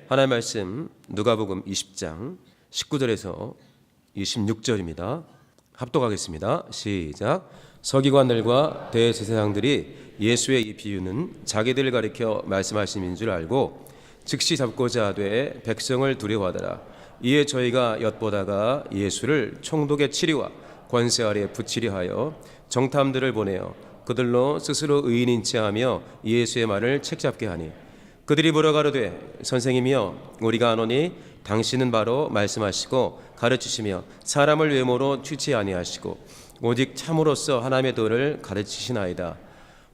하나님의 말씀 누가복음 20장 19절에서 26절입니다. 합독하겠습니다. 시작. 서기관들과 대제사장들이 예수의 이 비유는 자기들을 가리켜 말씀하심인 줄 알고 즉시 잡고자 하되 백성을 두려워하더라. 이에 저희가 엿보다가 예수를 총독의 치리와 권세 아래 붙이려 하여 정탐들을 보내어 그들로 스스로 의인인 체하며 예수의 말을 책잡게 하니 그들이 물어가로되 선생님이여 우리가 아노니 당신은 바로 말씀하시고 가르치시며 사람을 외모로 취치 아니하시고 오직 참으로서 하나님의 도를 가르치시나이다.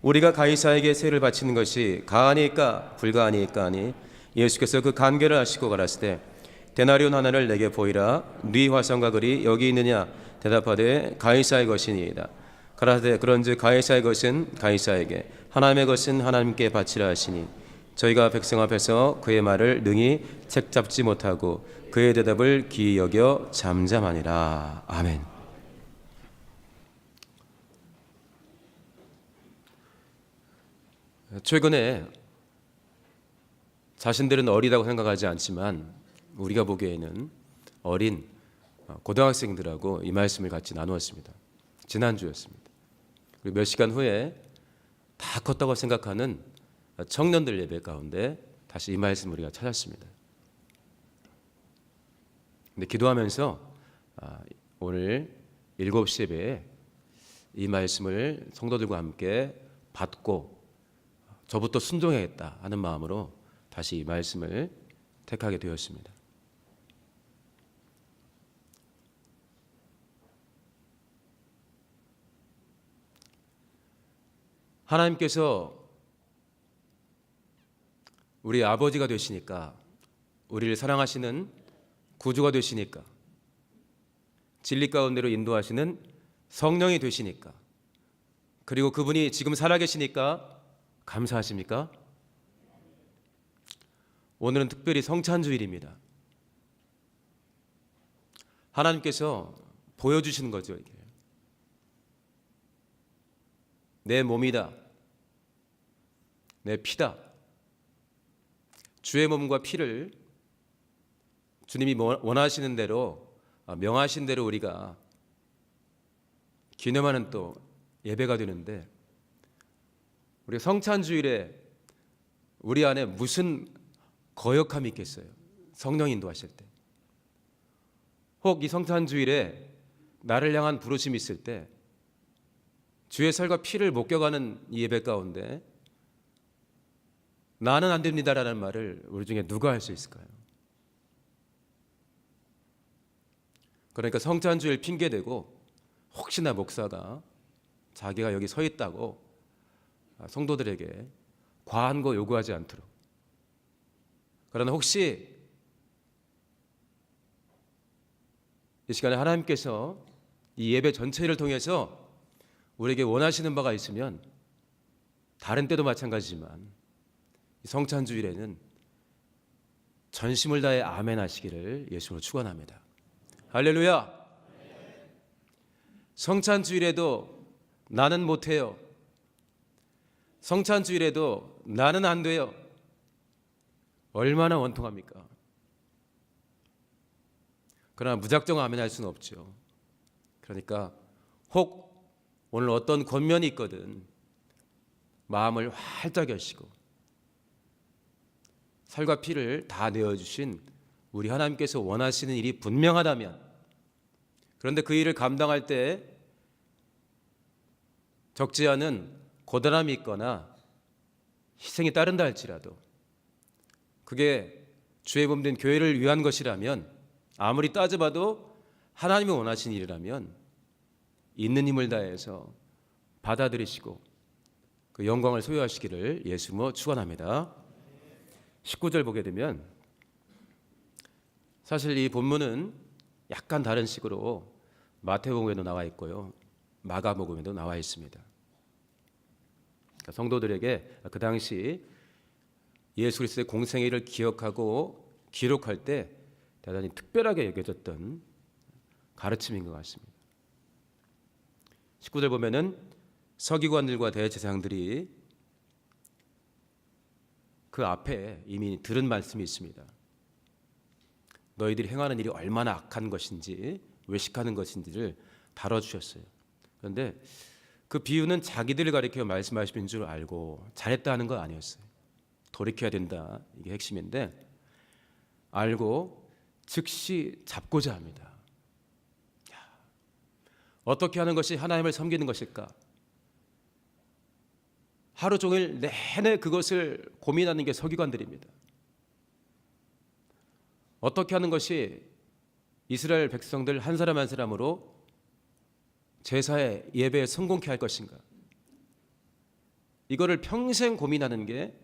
우리가 가이사에게 세를 바치는 것이 가하니까 불가하니까 하니 예수께서 그 간계를 아시고 가라사대 데나리온 하나를 내게 보이라. 네 화성과 글이 여기 있느냐 대답하되 가이사의 것이니이다. 가라사대 그런즉 가이사의 것은 가이사에게 하나님의 것은 하나님께 바치라 하시니 저희가 백성 앞에서 그의 말을 능히 책잡지 못하고 그의 대답을 기이 여겨 잠잠하니라. 아멘. 최근에 자신들은 어리다고 생각하지 않지만 우리가 보기에는 어린 고등학생들하고 이 말씀을 같이 나누었습니다. 지난주였습니다. 그리고 몇 시간 후에 다 컸다고 생각하는 청년들 예배 가운데 다시 이 말씀을 우리가 찾았습니다. 근데 기도하면서 오늘 7시 예배에 이 말씀을 성도들과 함께 받고 저부터 순종해야겠다 하는 마음으로 다시 이 말씀을 택하게 되었습니다. 하나님께서 우리 아버지가 되시니까, 우리를 사랑하시는 구주가 되시니까, 진리 가운데로 인도하시는 성령이 되시니까, 그리고 그분이 지금 살아계시니까 감사하십니까? 오늘은 특별히 성찬주일입니다. 하나님께서 보여주시는 거죠. 이게 내 몸이다, 내 피다. 주의 몸과 피를 주님이 원하시는 대로, 명하신 대로 우리가 기념하는 또 예배가 되는데, 우리 성찬주일에 우리 안에 무슨 거역함이 있겠어요? 성령 인도하실 때. 혹 이 성찬주일에 나를 향한 부르심이 있을 때 주의 살과 피를 목격하는 이 예배 가운데 나는 안 됩니다라는 말을 우리 중에 누가 할 수 있을까요? 그러니까 성찬주일 핑계대고 혹시나 목사가 자기가 여기 서 있다고 성도들에게 과한 거 요구하지 않도록, 그러나 혹시 이 시간에 하나님께서 이 예배 전체를 통해서 우리에게 원하시는 바가 있으면, 다른 때도 마찬가지지만 성찬주일에는 전심을 다해 아멘 하시기를 예수로 축원합니다. 할렐루야. 성찬주일에도 나는 못해요, 성찬주일에도 나는 안 돼요, 얼마나 원통합니까? 그러나 무작정 아멘 할 수는 없죠. 그러니까 혹 오늘 어떤 권면이 있거든 마음을 활짝 여시고 살과 피를 다 내어주신 우리 하나님께서 원하시는 일이 분명하다면, 그런데 그 일을 감당할 때 적지 않은 고단함이 있거나 희생이 따른다 할지라도 그게 주의 몸 된 교회를 위한 것이라면, 아무리 따져봐도 하나님이 원하시는 일이라면 있는 힘을 다해서 받아들이시고 그 영광을 소유하시기를 예수로 축원합니다. 19절 보게 되면, 사실 이 본문은 약간 다른 식으로 마태복음에도 나와 있고요, 마가복음에도 나와 있습니다. 그러니까 성도들에게 그 당시 예수 그리스도의 공생애를 기억하고 기록할 때 대단히 특별하게 여겨졌던 가르침인 것 같습니다. 19절 보면은 서기관들과 대제사장들이 그 앞에 이미 들은 말씀이 있습니다. 너희들이 행하는 일이 얼마나 악한 것인지, 외식하는 것인지를 다뤄주셨어요. 그런데 그 비유는 자기들을 가리켜 말씀하시는 줄 알고 잘했다는 거 아니었어요. 돌이켜야 된다, 이게 핵심인데, 알고 즉시 잡고자 합니다. 어떻게 하는 것이 하나님을 섬기는 것일까? 하루 종일 내내 그것을 고민하는 게 서기관들입니다. 어떻게 하는 것이 이스라엘 백성들 한 사람 한 사람으로 제사의 예배에 성공케 할 것인가? 이거를 평생 고민하는 게,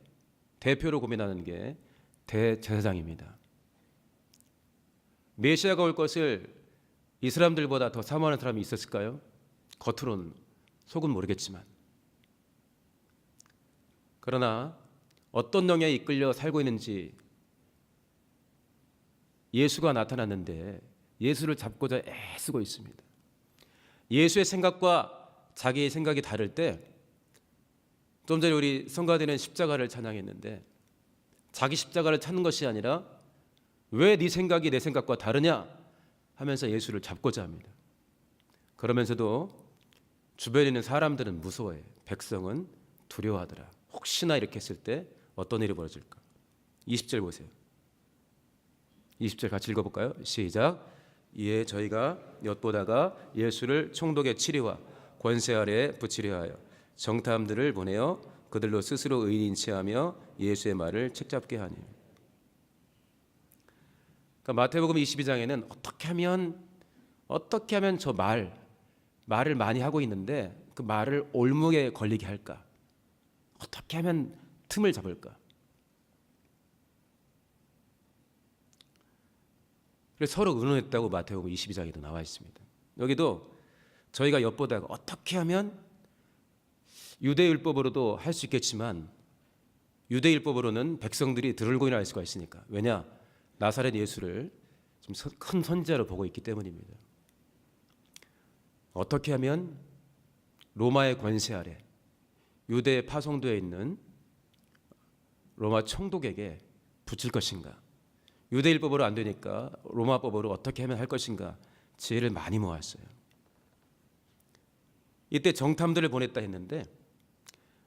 대표로 고민하는 게 대제사장입니다. 메시아가 올 것을 이 사람들보다 더 사모하는 사람이 있었을까요? 겉으로는, 속은 모르겠지만. 그러나 어떤 영에 이끌려 살고 있는지 예수가 나타났는데 예수를 잡고자 애쓰고 있습니다. 예수의 생각과 자기의 생각이 다를 때, 좀 전에 우리 성가대는 십자가를 찬양했는데, 자기 십자가를 찾는 것이 아니라 왜 네 생각이 내 생각과 다르냐 하면서 예수를 잡고자 합니다. 그러면서도 주변에 있는 사람들은 무서워해. 백성은 두려워하더라. 혹시나 이렇게 했을 때 어떤 일이 벌어질까? 20절 보세요. 20절 같이 읽어볼까요? 시작. 이에 저희가 엿보다가 예수를 총독의 치리와 권세 아래에 붙이려 하여 정탐들을 보내어 그들로 스스로 의인인 체하며 예수의 말을 책잡게 하니. 그러니까 마태복음 22장에는 어떻게 하면 저 말을 많이 하고 있는데 그 말을 올무에 걸리게 할까? 어떻게 하면 틈을 잡을까? 그래서 서로 의논했다고 마태복음 22장에도 나와 있습니다. 여기도 저희가 엿보다가 어떻게 하면 유대율법으로도 할 수 있겠지만 유대율법으로는 백성들이 들을고 일어날 수가 있으니까. 왜냐? 나사렛 예수를 좀 큰 선지자로 보고 있기 때문입니다. 어떻게 하면 로마의 권세 아래 유대에 파송되어 있는 로마 총독에게 붙일 것인가? 유대율법으로 안 되니까 로마법으로 어떻게 하면 할 것인가? 지혜를 많이 모았어요. 이때 정탐들을 보냈다 했는데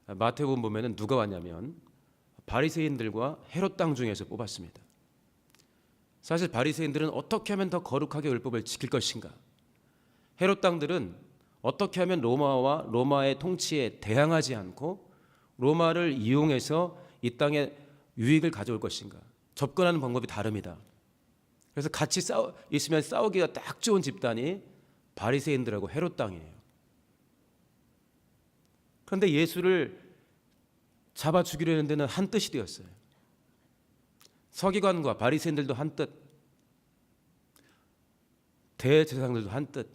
마태복음 보면은 누가 왔냐면 바리새인들과 헤롯 땅 중에서 뽑았습니다. 사실 바리새인들은 어떻게 하면 더 거룩하게 율법을 지킬 것인가? 헤롯 땅들은 어떻게 하면 로마와 로마의 통치에 대항하지 않고 로마를 이용해서 이 땅에 유익을 가져올 것인가? 접근하는 방법이 다릅니다. 그래서 같이 있으면 싸우기가 딱 좋은 집단이 바리새인들하고 헤롯 땅이에요. 그런데 예수를 잡아 죽이려는 데는 한 뜻이 되었어요. 서기관과 바리새인들도 한 뜻, 대제사장들도 한 뜻,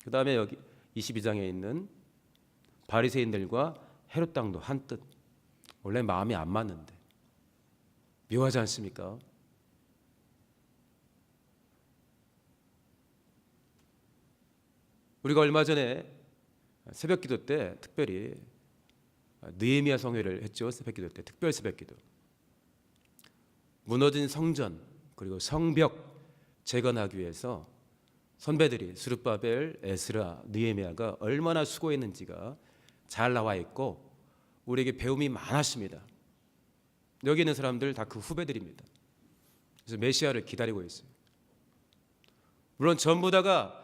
그 다음에 여기 22장에 있는 바리새인들과 헤롯 땅도 한 뜻. 원래 마음이 안 맞는데 묘하지 않습니까? 우리가 얼마 전에 새벽기도 때 특별히 느헤미야 성회를 했죠. 새벽기도 때 특별 새벽기도. 무너진 성전 그리고 성벽 재건하기 위해서 선배들이 스룹바벨, 에스라, 느헤미야가 얼마나 수고했는지가 잘 나와 있고 우리에게 배움이 많았습니다. 여기 있는 사람들 다 그 후배들입니다. 그래서 메시아를 기다리고 있어요. 물론 전부 다가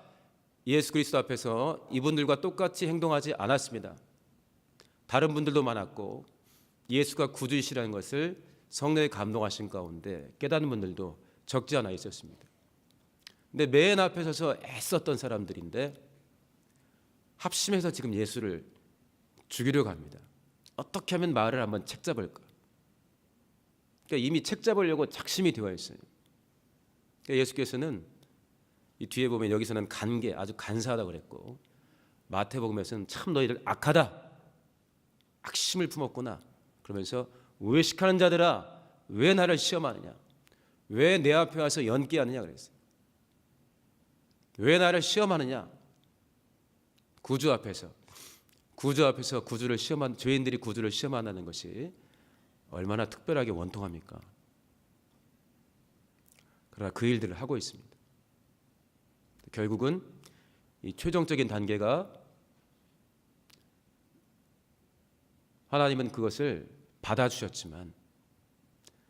예수 그리스도 앞에서 이분들과 똑같이 행동하지 않았습니다. 다른 분들도 많았고 예수가 구주이시라는 것을 성령의 감동하신 가운데 깨닫는 분들도 적지 않아 있었습니다. 근데 맨 앞에 서서 애썼던 사람들인데 합심해서 지금 예수를 죽이려고 합니다. 어떻게 하면 말을 한번 책잡을까? 그러니까 이미 책잡으려고 작심이 되어 있어요. 그러니까 예수께서는 이 뒤에 보면 여기서는 간계, 아주 간사하다고 그랬고 마태복음에서는 참 너희들 악하다, 악심을 품었구나 그러면서 외식하는 자들아 왜 나를 시험하느냐, 왜 내 앞에 와서 연기하느냐 그랬어요. 왜 나를 시험하느냐? 구주 앞에서 구주를 시험한 죄인들이 구주를 시험한다는 것이 얼마나 특별하게 원통합니까? 그러나 그 일들을 하고 있습니다. 결국은 이 최종적인 단계가 하나님은 그것을 받아주셨지만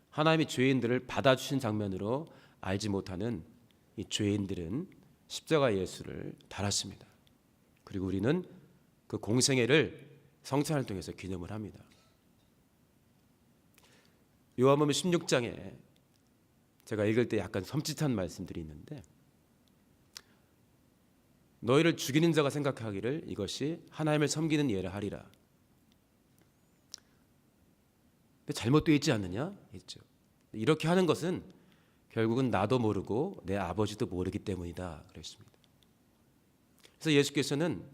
하나님이 죄인들을 받아주신 장면으로 알지 못하는 이 죄인들은 십자가 예수를 달았습니다. 그리고 우리는 그 공생애를 성찬을 통해서 기념을 합니다. 요한복음 16장에 제가 읽을 때 약간 섬찟한 말씀들이 있는데, 너희를 죽이는 자가 생각하기를 이것이 하나님을 섬기는 예라 하리라. 근데 잘못되어 있지 않느냐? 있죠. 이렇게 하는 것은 결국은 나도 모르고 내 아버지도 모르기 때문이다 그랬습니다. 그래서 예수께서는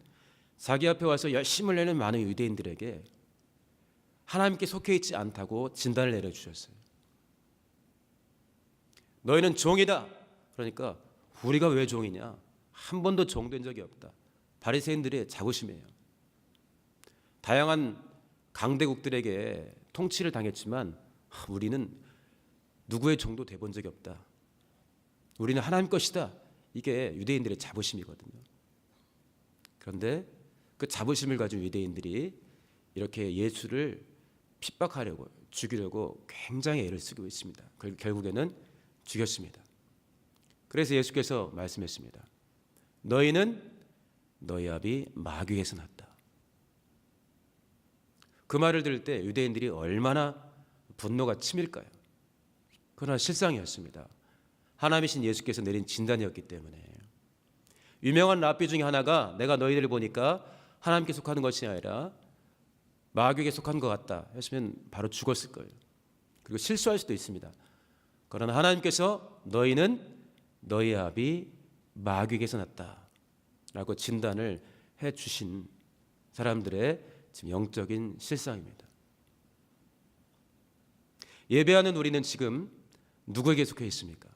자기 앞에 와서 열심을 내는 많은 유대인들에게 하나님께 속해 있지 않다고 진단을 내려주셨어요. 너희는 종이다. 그러니까 우리가 왜 종이냐? 한 번도 종된 적이 없다. 바리새인들의 자부심이에요. 다양한 강대국들에게 통치를 당했지만 우리는 누구의 종도 돼본 적이 없다. 우리는 하나님 것이다. 이게 유대인들의 자부심이거든요. 그런데 그 자부심을 가진 유대인들이 이렇게 예수를 핍박하려고, 죽이려고 굉장히 애를 쓰고 있습니다. 결국에는 죽였습니다. 그래서 예수께서 말씀했습니다. 너희는 너희 아비 마귀에서 났다. 그 말을 들을 때 유대인들이 얼마나 분노가 치밀까요? 그러나 실상이었습니다. 하나님이신 예수께서 내린 진단이었기 때문에. 유명한 랍비 중에 하나가 내가 너희들을 보니까 하나님께 속하는 것이 아니라 마귀에게 속한 것 같다 했으면 바로 죽었을 거예요. 그리고 실수할 수도 있습니다. 그러나 하나님께서 너희는 너희 아비 마귀에게서 났다 라고 진단을 해주신 사람들의 지금 영적인 실상입니다. 예배하는 우리는 지금 누구에게 속해 있습니까?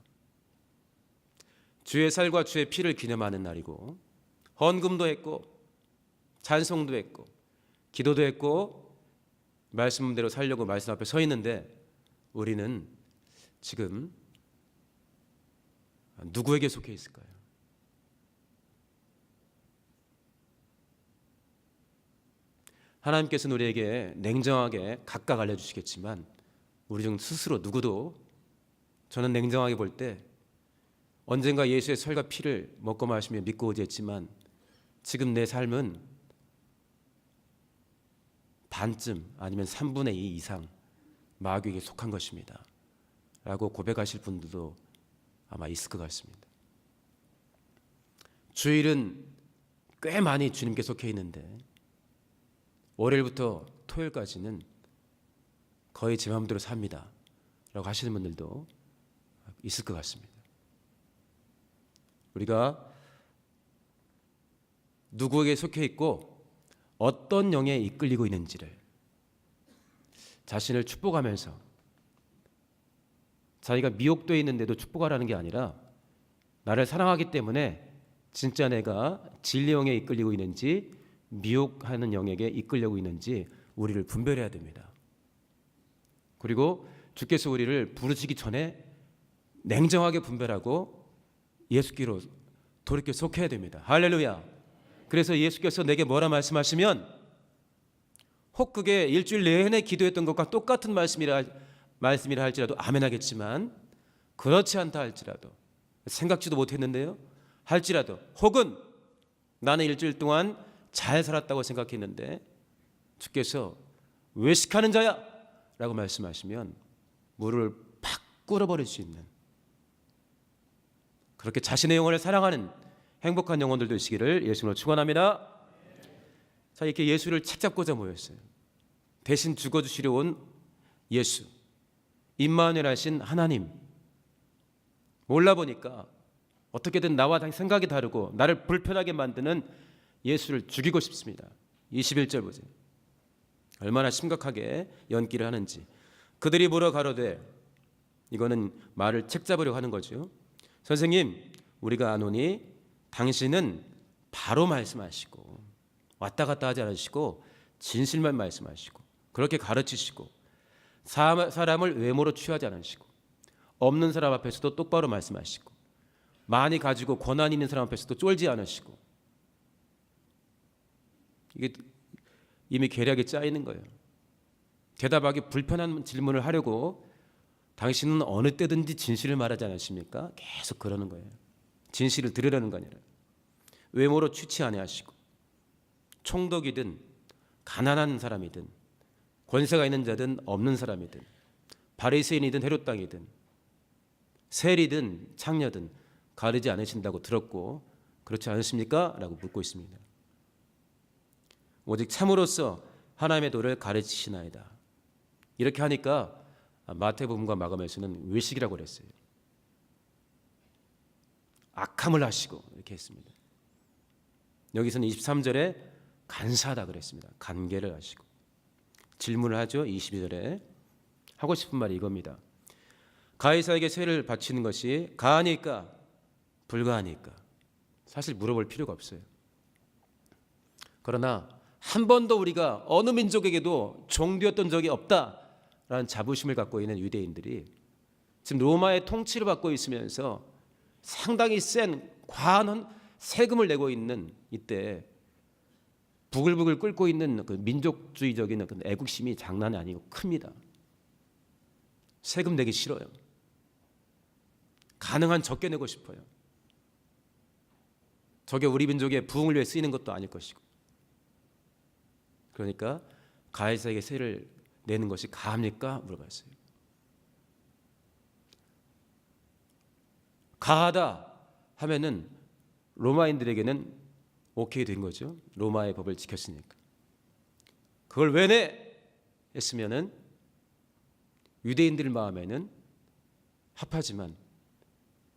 주의 살과 주의 피를 기념하는 날이고, 헌금도 했고 찬송도 했고 기도도 했고 말씀대로 살려고 말씀 앞에 서 있는데, 우리는 지금 누구에게 속해 있을까요? 하나님께서는 우리에게 냉정하게 각각 알려주시겠지만 우리 중 스스로 누구도, 저는 냉정하게 볼 때 언젠가 예수의 살과 피를 먹고 마시며 믿고 오지 했지만 지금 내 삶은 반쯤 아니면 3분의 2 이상 마귀에게 속한 것입니다 라고 고백하실 분들도 아마 있을 것 같습니다. 주일은 꽤 많이 주님께 속해 있는데 월요일부터 토요일까지는 거의 제 마음대로 삽니다 라고 하시는 분들도 있을 것 같습니다. 우리가 누구에게 속해 있고 어떤 영에 이끌리고 있는지를 자신을 축복하면서, 자기가 미혹되어 있는데도 축복하라는 게 아니라 나를 사랑하기 때문에 진짜 내가 진리 영에 이끌리고 있는지 미혹하는 영에게 이끌려고 있는지 우리를 분별해야 됩니다. 그리고 주께서 우리를 부르시기 전에 냉정하게 분별하고 예수께로 돌이켜 속해야 됩니다. 할렐루야. 그래서 예수께서 내게 뭐라 말씀하시면 혹 그게 일주일 내내 기도했던 것과 똑같은 말씀이라 할지라도 아멘 하겠지만, 그렇지 않다 할지라도, 생각지도 못했는데요 할지라도, 혹은 나는 일주일 동안 잘 살았다고 생각했는데 주께서 외식하는 자야 라고 말씀하시면 무릎을 팍 꿇어버릴 수 있는, 그렇게 자신의 영혼을 사랑하는 행복한 영혼들도 있으기를 예수님으로 축원합니다. 자, 이렇게 예수를 책잡고자 모였어요. 대신 죽어주시려 온 예수, 임마누엘 하신 하나님. 몰라보니까 어떻게든 나와 생각이 다르고 나를 불편하게 만드는 예수를 죽이고 싶습니다. 21절 보세요. 얼마나 심각하게 연기를 하는지. 그들이 물어 가로되, 이거는 말을 책잡으려고 하는 거죠. 선생님, 우리가 아노니 당신은 바로 말씀하시고 왔다 갔다 하지 않으시고 진실만 말씀하시고 그렇게 가르치시고 사람을 외모로 취하지 않으시고 없는 사람 앞에서도 똑바로 말씀하시고, 많이 가지고 권한 있는 사람 앞에서도 쫄지 않으시고, 이게 이미 계략이 짜 있는 거예요. 대답하기 불편한 질문을 하려고 당신은 어느 때든지 진실을 말하지 않으십니까? 계속 그러는 거예요. 진실을 들으려는 거 아니라. 외모로 취치 아니하시고, 총독이든 가난한 사람이든 권세가 있는 자든 없는 사람이든 바리새인이든 헤롯 당이든 세리든 창녀든 가리지 않으신다고 들었고 그렇지 않으십니까? 라고 묻고 있습니다. 오직 참으로서 하나님의 도를 가르치시나이다. 이렇게 하니까 마태복음과 마가복음에서는 외식이라고 그랬어요. 악함을 하시고 이렇게 했습니다. 여기서는 23절에 간사하다 그랬습니다. 간계를 하시고. 질문을 하죠. 22절에 하고 싶은 말이 이겁니다. 가이사에게 세를 바치는 것이 가하니까 불가하니까. 사실 물어볼 필요가 없어요. 그러나 한 번도 우리가 어느 민족에게도 종되었던 적이 없다라는 자부심을 갖고 있는 유대인들이 지금 로마의 통치를 받고 있으면서 상당히 센 과한 세금을 내고 있는 이때 부글부글 끓고 있는 그 민족주의적인 그 애국심이 장난이 아니고 큽니다. 세금 내기 싫어요. 가능한 적게 내고 싶어요. 저게 우리 민족의 부흥을 위해 쓰이는 것도 아닐 것이고. 그러니까 가이사에게 세를 내는 것이 가합니까? 물어봤어요. 가하다 하면은 로마인들에게는 오케이 된 거죠. 로마의 법을 지켰으니까. 그걸 왜 내? 했으면은 유대인들 마음에는 합하지만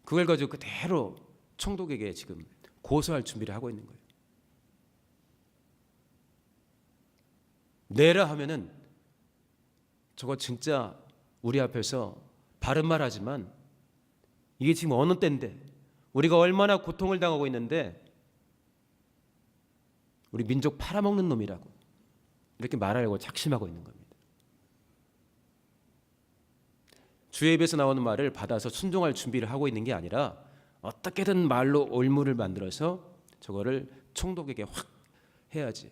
그걸 가지고 그대로 총독에게 지금 고소할 준비를 하고 있는 거예요. 내라 하면은 저거 진짜 우리 앞에서 바른 말 하지만 이게 지금 어느 때인데 우리가 얼마나 고통을 당하고 있는데 우리 민족 팔아먹는 놈이라고 이렇게 말하려고 작심하고 있는 겁니다. 주의 입에서 나오는 말을 받아서 순종할 준비를 하고 있는 게 아니라 어떻게든 말로 올무를 만들어서 저거를 총독에게 확 해야지.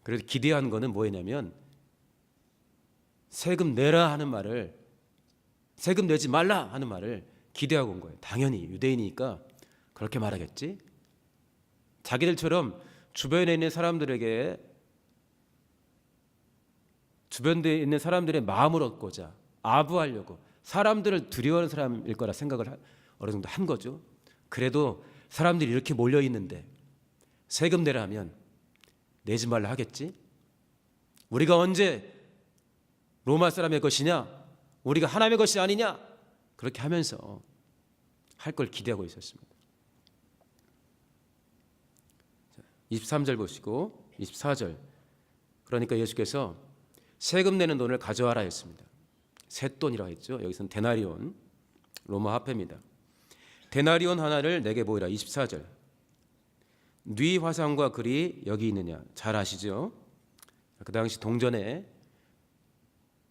그래서 기대한 거는 뭐였냐면 세금 내라 하는 말을, 세금 내지 말라 하는 말을 기대하고 온 거예요. 당연히 유대인이니까 그렇게 말하겠지. 자기들처럼 주변에 있는 사람들에게, 주변에 있는 사람들의 마음을 얻고자 아부하려고 사람들을 두려워하는 사람일 거라 생각을 어느 정도 한 거죠. 그래도 사람들이 이렇게 몰려 있는데 세금 내라 하면 내지 말라 하겠지. 우리가 언제 로마 사람의 것이냐, 우리가 하나님의 것이 아니냐, 그렇게 하면서 할 걸 기대하고 있었습니다. 23절 보시고 24절. 그러니까 예수께서 세금 내는 돈을 가져와라 했습니다. 셋돈이라고 했죠. 여기서는 데나리온, 로마 화폐입니다. 데나리온 하나를 내게 보이라. 24절. 네 화상과 글이 여기 있느냐. 잘 아시죠? 그 당시 동전에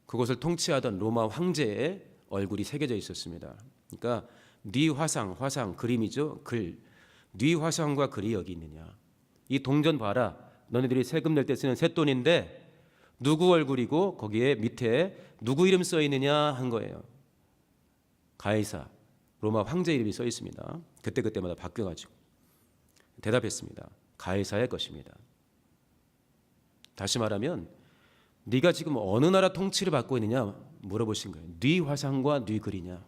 그곳을 통치하던 로마 황제의 얼굴이 새겨져 있었습니다. 그러니까 네 화상, 그림이죠. 글. 네 화상과 글이 여기 있느냐. 이 동전 봐라. 너네들이 세금 낼 때 쓰는 셋돈인데 누구 얼굴이고 거기에 밑에 누구 이름 써 있느냐 한 거예요. 가이사, 로마 황제 이름이 써 있습니다. 그때마다 바뀌어가지고 대답했습니다. 가이사의 것입니다. 다시 말하면 네가 지금 어느 나라 통치를 받고 있느냐 물어보신 거예요. 네 화상과 네 글이냐.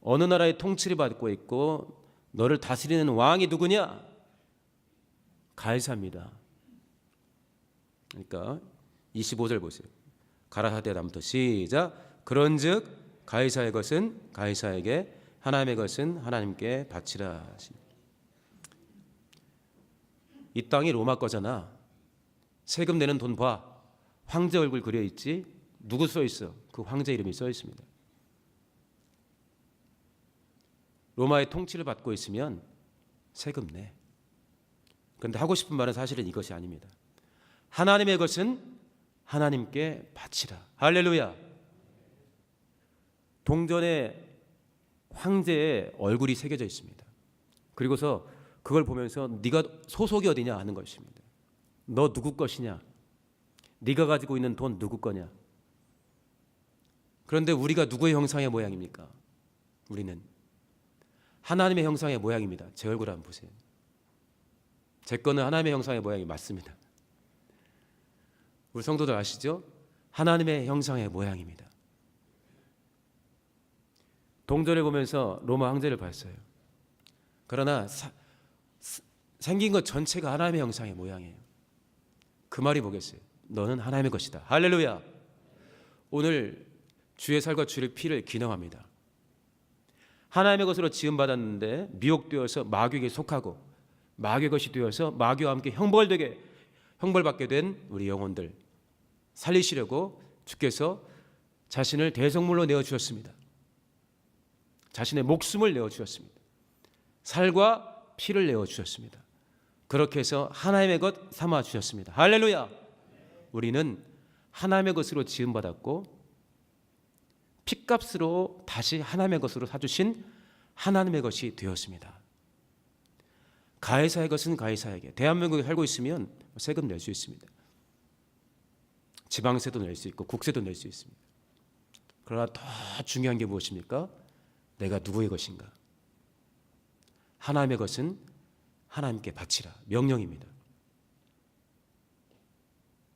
어느 나라의 통치를 받고 있고 너를 다스리는 왕이 누구냐? 가이사입니다. 그러니까 25절 보세요. 가라사대 다음부터 시작. 그런즉 가이사의 것은 가이사에게, 하나님의 것은 하나님께 바치라. 이 땅이 로마 거잖아. 세금 내는 돈 봐. 황제 얼굴 그려 있지. 누구 써 있어? 그 황제 이름이 써 있습니다. 로마의 통치를 받고 있으면 세금 내. 그런데 하고 싶은 말은 사실은 이것이 아닙니다. 하나님의 것은 하나님께 바치라. 할렐루야. 동전에 황제의 얼굴이 새겨져 있습니다. 그리고서 그걸 보면서 네가 소속이 어디냐 하는 것입니다. 너 누구 것이냐? 네가 가지고 있는 돈 누구 거냐? 그런데 우리가 누구의 형상의 모양입니까? 우리는 하나님의 형상의 모양입니다. 제 얼굴 한번 보세요. 제 거는 하나님의 형상의 모양이 맞습니다. 우리 성도들 아시죠? 하나님의 형상의 모양입니다. 동전을 보면서 로마 황제를 봤어요. 그러나 생긴 것 전체가 하나님의 형상의 모양이에요. 그 말이 뭐겠어요? 너는 하나님의 것이다. 할렐루야. 오늘 주의 살과 주의 피를 기념합니다. 하나님의 것으로 지음받았는데 미혹되어서 마귀에게 속하고 마귀의 것이 되어서 마귀와 함께 형벌받게 된 우리 영혼들 살리시려고 주께서 자신을 대성물로 내어주셨습니다. 자신의 목숨을 내어주셨습니다. 살과 피를 내어주셨습니다. 그렇게 해서 하나님의 것 삼아주셨습니다. 할렐루야. 우리는 하나님의 것으로 지음받았고 핏값으로 다시 하나님의 것으로 사주신 하나님의 것이 되었습니다. 가해사의 것은 가해사에게. 대한민국에 살고 있으면 세금 낼 수 있습니다. 지방세도 낼 수 있고 국세도 낼 수 있습니다. 그러나 더 중요한 게 무엇입니까? 내가 누구의 것인가? 하나님의 것은 하나님께 바치라. 명령입니다.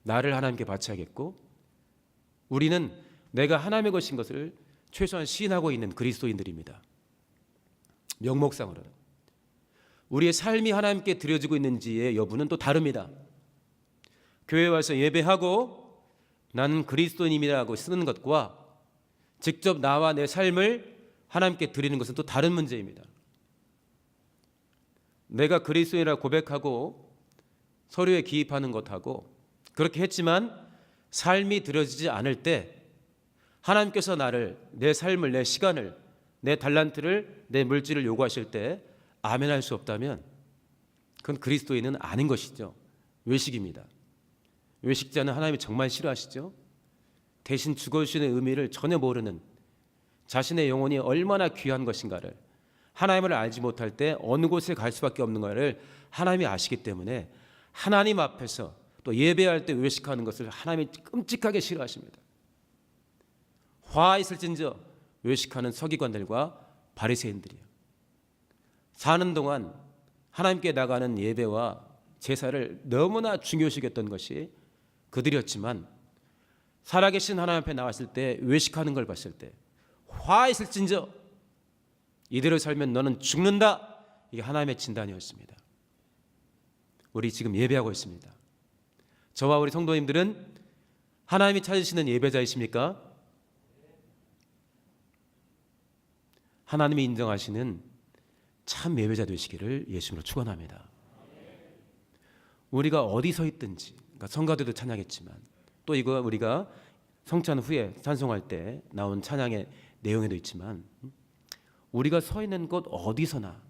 나를 하나님께 바쳐야겠고 우리는 내가 하나님의 것인 것을 최소한 시인하고 있는 그리스도인들입니다. 명목상으로는. 우리의 삶이 하나님께 드려지고 있는지의 여부는 또 다릅니다. 교회에 와서 예배하고 나는 그리스도인이라고 쓰는 것과 직접 나와 내 삶을 하나님께 드리는 것은 또 다른 문제입니다. 내가 그리스도인이라고 고백하고 서류에 기입하는 것하고 그렇게 했지만 삶이 드려지지 않을 때 하나님께서 나를, 내 삶을, 내 시간을, 내 달란트를, 내 물질을 요구하실 때 아멘할 수 없다면 그건 그리스도인은 아닌 것이죠. 외식입니다. 외식자는 하나님이 정말 싫어하시죠. 대신 죽어주시는 의미를 전혀 모르는 자신의 영혼이 얼마나 귀한 것인가를 하나님을 알지 못할 때 어느 곳에 갈 수밖에 없는 것을 하나님이 아시기 때문에 하나님 앞에서 또 예배할 때 외식하는 것을 하나님이 끔찍하게 싫어하십니다. 화 있을진저 외식하는 서기관들과 바리새인들이요. 사는 동안 하나님께 나가는 예배와 제사를 너무나 중요시 여겼던 것이 그들이었지만 살아계신 하나님 앞에 나왔을 때 외식하는 걸 봤을 때 화 있을진저 이대로 살면 너는 죽는다. 이게 하나님의 진단이었습니다. 우리 지금 예배하고 있습니다. 저와 우리 성도님들은 하나님이 찾으시는 예배자이십니까? 하나님이 인정하시는 참 예배자 되시기를 예수님으로 축원합니다. 우리가 어디 서 있든지, 그러니까 성가대도 찬양했지만 또 이거 우리가 성찬 후에 찬송할 때 나온 찬양의 내용에도 있지만 우리가 서 있는 곳 어디서나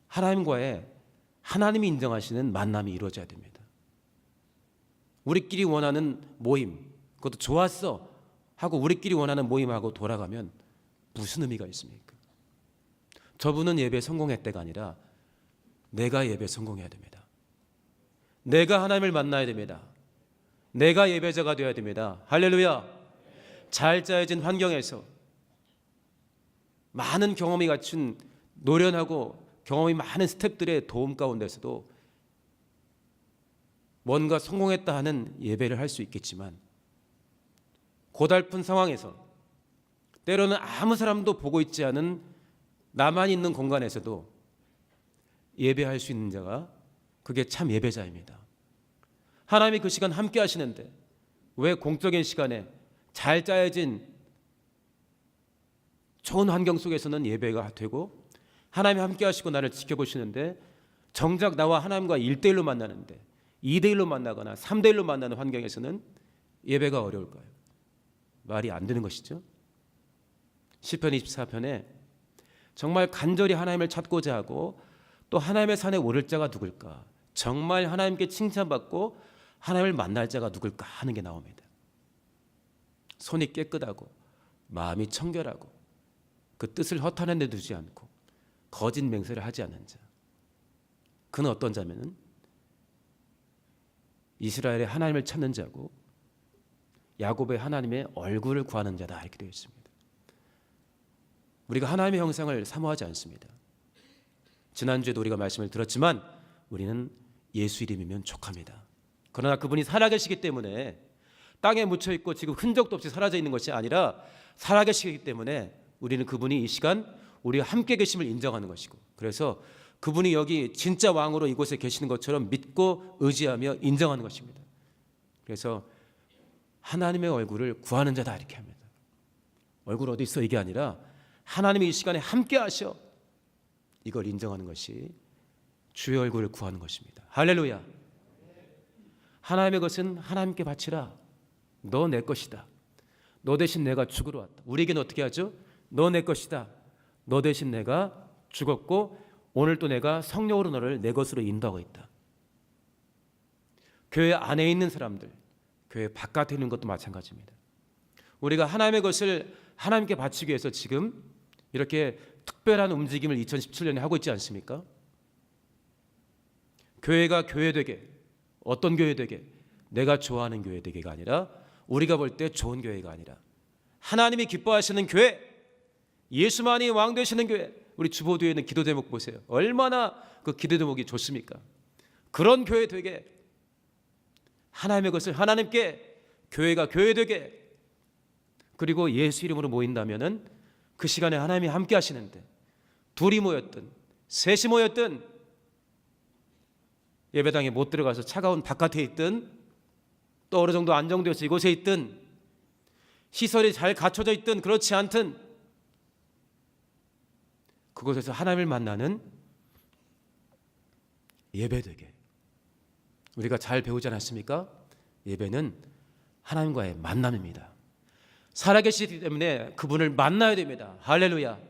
하나님과의 하나님이 인정하시는 만남이 이루어져야 됩니다. 우리끼리 원하는 모임, 그것도 좋았어 하고 우리끼리 원하는 모임하고 돌아가면 무슨 의미가 있습니까? 저분은 예배 성공했대가 아니라 내가 예배 성공해야 됩니다. 내가 하나님을 만나야 됩니다. 내가 예배자가 되어야 됩니다. 할렐루야. 잘 짜여진 환경에서 많은 경험이 갖춘 노련하고 경험이 많은 스태프들의 도움 가운데서도 뭔가 성공했다 하는 예배를 할 수 있겠지만 고달픈 상황에서 때로는 아무 사람도 보고 있지 않은 나만 있는 공간에서도 예배할 수 있는 자가 그게 참 예배자입니다. 하나님이 그 시간 함께 하시는데 왜 공적인 시간에 잘 짜여진 좋은 환경 속에서는 예배가 되고 하나님이 함께 하시고 나를 지켜보시는데 정작 나와 하나님과 1대1로 만나는데 2대1로 만나거나 3대1로 만나는 환경에서는 예배가 어려울까요? 말이 안 되는 것이죠. 시편 24편에 정말 간절히 하나님을 찾고자 하고 또 하나님의 산에 오를 자가 누굴까? 정말 하나님께 칭찬받고 하나님을 만날 자가 누굴까 하는 게 나옵니다. 손이 깨끗하고 마음이 청결하고 그 뜻을 허탄한 데 두지 않고 거짓 맹세를 하지 않는 자. 그는 어떤 자면은 이스라엘의 하나님을 찾는 자고 야곱의 하나님의 얼굴을 구하는 자다 이렇게 되어 있습니다. 우리가 하나님의 형상을 사모하지 않습니다. 지난주에도 우리가 말씀을 들었지만 우리는 예수 이름이면 족합니다. 그러나 그분이 살아계시기 때문에 땅에 묻혀있고 지금 흔적도 없이 사라져 있는 것이 아니라 살아계시기 때문에 우리는 그분이 이 시간 우리와 함께 계심을 인정하는 것이고, 그래서 그분이 여기 진짜 왕으로 이곳에 계시는 것처럼 믿고 의지하며 인정하는 것입니다. 그래서 하나님의 얼굴을 구하는 자다 이렇게 합니다. 얼굴 어디 있어 이게 아니라 하나님이 이 시간에 함께 하셔, 이걸 인정하는 것이 주의 얼굴을 구하는 것입니다. 할렐루야. 하나님의 것은 하나님께 바치라. 너 내 것이다. 너 대신 내가 죽으러 왔다. 우리에게는 어떻게 하죠? 너 내 것이다. 너 대신 내가 죽었고 오늘 또 내가 성령으로 너를 내 것으로 인도하고 있다. 교회 안에 있는 사람들, 교회 바깥에 있는 것도 마찬가지입니다. 우리가 하나님의 것을 하나님께 바치기 위해서 지금 이렇게 특별한 움직임을 2017년에 하고 있지 않습니까? 교회가 교회되게, 어떤 교회되게, 내가 좋아하는 교회되게가 아니라, 우리가 볼 때 좋은 교회가 아니라 하나님이 기뻐하시는 교회, 예수만이 왕 되시는 교회. 우리 주보도에 있는 기도 제목 보세요. 얼마나 그 기도 제목이 좋습니까? 그런 교회 되게, 하나님의 것을 하나님께, 교회가 교회되게, 그리고 예수 이름으로 모인다면은 그 시간에 하나님이 함께 하시는데, 둘이 모였든 셋이 모였든 예배당에 못 들어가서 차가운 바깥에 있든 또 어느 정도 안정되어서 이곳에 있든 시설이 잘 갖춰져 있든 그렇지 않든 그곳에서 하나님을 만나는 예배되게, 우리가 잘 배우지 않았습니까? 예배는 하나님과의 만남입니다. 살아계시기 때문에 그분을 만나야 됩니다. 할렐루야.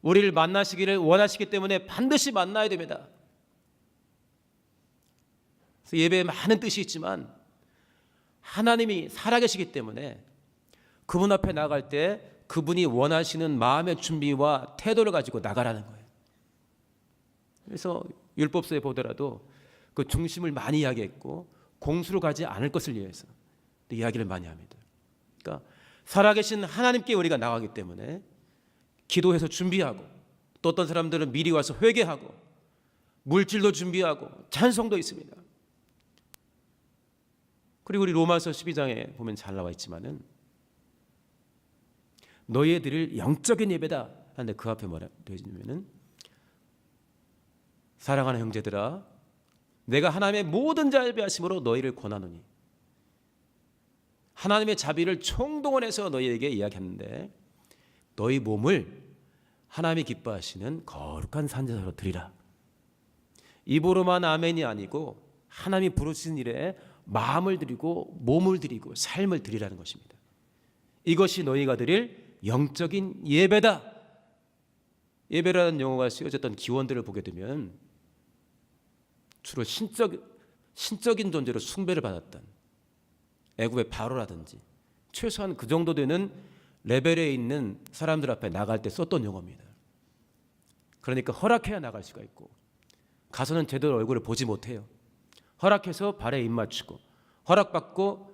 우리를 만나시기를 원하시기 때문에 반드시 만나야 됩니다. 그래서 예배에 많은 뜻이 있지만 하나님이 살아계시기 때문에 그분 앞에 나갈 때 그분이 원하시는 마음의 준비와 태도를 가지고 나가라는 거예요. 그래서 율법서에 보더라도 그 중심을 많이 이야기했고 공수로 가지 않을 것을 위해서 이야기를 많이 합니다. 그러니까 살아계신 하나님께 우리가 나가기 때문에 기도해서 준비하고, 또 어떤 사람들은 미리 와서 회개하고 물질도 준비하고 찬송도 있습니다. 그리고 우리 로마서 12장에 보면 잘 나와 있지만은 너희에 드릴 영적인 예배다 하는데 그 앞에 뭐라 되어 있냐면은 사랑하는 형제들아 내가 하나님의 모든 자비하심으로 너희를 권하노니, 하나님의 자비를 총동원해서 너희에게 이야기했는데 너희 몸을 하나님이 기뻐하시는 거룩한 산제사로 드리라. 입으로만 아멘이 아니고 하나님이 부르신 일에 마음을 드리고 몸을 드리고 삶을 드리라는 것입니다. 이것이 너희가 드릴 영적인 예배다. 예배라는 용어가 쓰여졌던 기원들을 보게 되면 주로 신적인 존재로 숭배를 받았던 애굽의 바로라든지 최소한 그 정도 되는 레벨에 있는 사람들 앞에 나갈 때 썼던 용어입니다. 그러니까 허락해야 나갈 수가 있고, 가서는 제대로 얼굴을 보지 못해요. 허락해서 발에 입 맞추고, 허락받고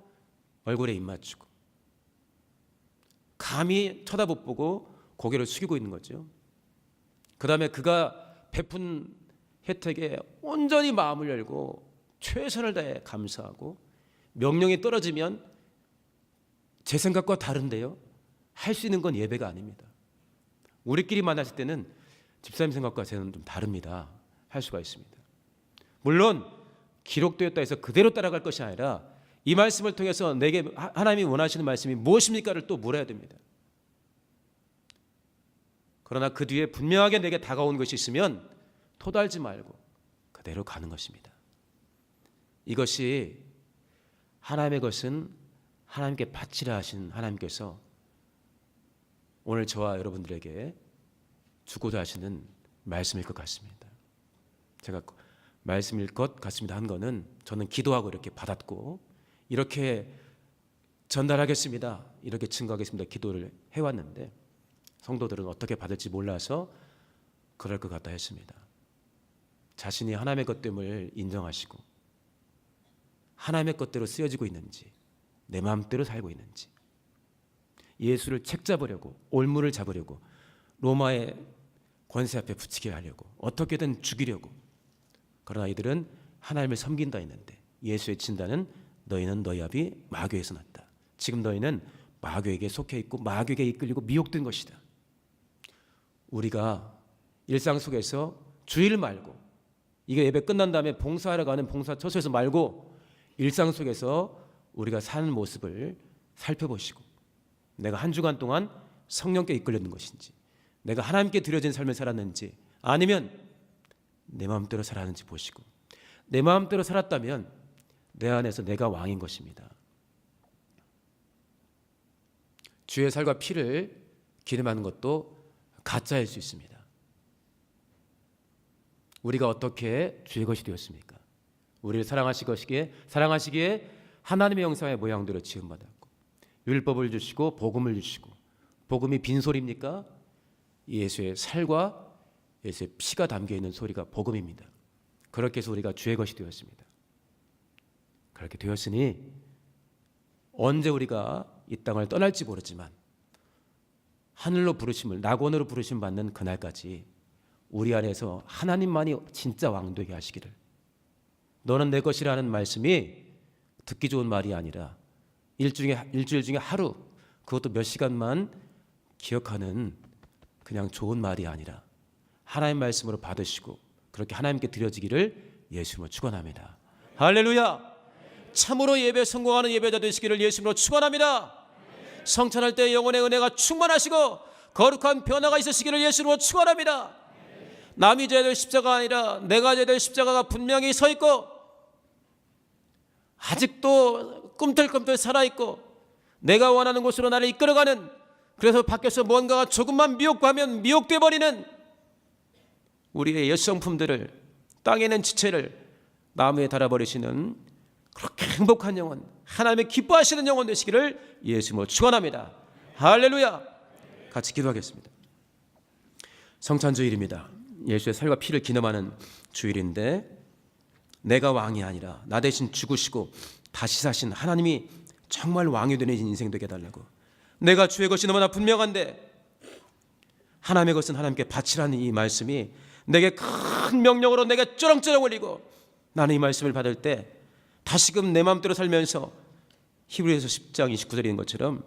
얼굴에 입 맞추고, 감히 쳐다못 보고 고개를 숙이고 있는 거죠. 그 다음에 그가 베푼 혜택에 온전히 마음을 열고 최선을 다해 감사하고, 명령이 떨어지면 제 생각과 다른데요, 할 수 있는 건 예배가 아닙니다. 우리끼리 만났을 때는 집사님 생각과 저는 좀 다릅니다. 할 수가 있습니다. 물론 기록되었다 해서 그대로 따라갈 것이 아니라 이 말씀을 통해서 내게 하나님이 원하시는 말씀이 무엇입니까를 또 물어야 됩니다. 그러나 그 뒤에 분명하게 내게 다가온 것이 있으면 토달지 말고 그대로 가는 것입니다. 이것이 하나님의 것은 하나님께 바치라 하신 하나님께서 오늘 저와 여러분들에게 주고자 하시는 말씀일 것 같습니다. 제가 말씀일 것 같습니다 한 거는 저는 기도하고 이렇게 받았고, 이렇게 전달하겠습니다. 이렇게 증거하겠습니다. 기도를 해왔는데 성도들은 어떻게 받을지 몰라서 그럴 것 같다 했습니다. 자신이 하나님의 것됨을 인정하시고 하나님의 것대로 쓰여지고 있는지, 내 마음대로 살고 있는지, 예수를 책잡으려고, 올무를 잡으려고, 로마의 권세 앞에 붙이게 하려고, 어떻게든 죽이려고. 그러나 이들은 하나님을 섬긴다 했는데 예수의 진단은 너희는 너희 아비 마귀에서 났다. 지금 너희는 마귀에게 속해 있고 마귀에게 이끌리고 미혹된 것이다. 우리가 일상 속에서 주일 말고, 이게 예배 끝난 다음에 봉사하러 가는 봉사처소에서 말고 일상 속에서 우리가 사는 모습을 살펴보시고, 내가 한 주간 동안 성령께 이끌렸는 것인지, 내가 하나님께 드려진 삶을 살았는지, 아니면 내 마음대로 살았는지 보시고, 내 마음대로 살았다면 내 안에서 내가 왕인 것입니다. 주의 살과 피를 기름하는 것도 가짜일 수 있습니다. 우리가 어떻게 주의 것이 되었습니까? 우리를 사랑하시기에 하나님의 형상의 모양대로 지음받았고, 율법을 주시고 복음을 주시고, 복음이 빈소리입니까? 예수의 살과 예수의 피가 담겨있는 소리가 복음입니다. 그렇게 해서 우리가 주의 것이 되었습니다. 그렇게 되었으니 언제 우리가 이 땅을 떠날지 모르지만 하늘로 부르심을, 낙원으로 부르심 받는 그날까지 우리 안에서 하나님만이 진짜 왕 되게 하시기를. 너는 내 것이라는 말씀이 듣기 좋은 말이 아니라 일주일 중에 하루, 그것도 몇 시간만 기억하는 그냥 좋은 말이 아니라 하나님 말씀으로 받으시고 그렇게 하나님께 드려지기를 예수님으로 축원합니다. 할렐루야. 참으로 예배 성공하는 예배자 되시기를 예수님으로 축원합니다. 성찬할 때 영혼의 은혜가 충만하시고 거룩한 변화가 있으시기를 예수님으로 축원합니다. 남이 져야 될 십자가가 아니라 내가 져야 될 십자가가 분명히 서 있고, 아직도 꿈틀꿈틀 살아있고, 내가 원하는 곳으로 나를 이끌어가는, 그래서 밖에서 뭔가가 조금만 미혹하면 미혹돼 버리는 우리의 옛성품들을, 땅에 있는 지체를 나무에 달아버리시는 그렇게 행복한 영혼, 하나님의 기뻐하시는 영혼 되시기를 예수님으로 축원합니다. 할렐루야. 같이 기도하겠습니다. 성찬주일입니다. 예수의 살과 피를 기념하는 주일인데, 내가 왕이 아니라 나 대신 죽으시고 다시 사신 하나님이 정말 왕이 되는 인생 되게 해달라고. 내가 주의 것이 너무나 분명한데 하나님의 것은 하나님께 바치라는 이 말씀이 내게 큰 명령으로 내게 쩌렁쩌렁 울리고, 나는 이 말씀을 받을 때 다시금 내 마음대로 살면서 히브리서 10장 29절에 있는 것처럼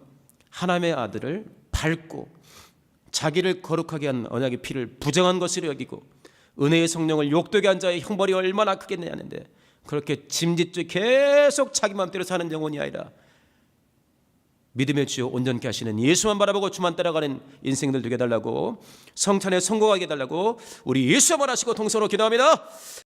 하나님의 아들을 밟고 자기를 거룩하게 한 언약의 피를 부정한 것으로 여기고 은혜의 성령을 욕되게 한 자의 형벌이 얼마나 크겠느냐 하는데, 그렇게 짐짓듯 계속 자기 마음대로 사는 영혼이 아니라 믿음의 주여 온전케 하시는 예수만 바라보고 주만 따라가는 인생들 되게 해달라고, 성찬에 성공하게 해달라고 우리 예수만 하시고 동서로 기도합니다.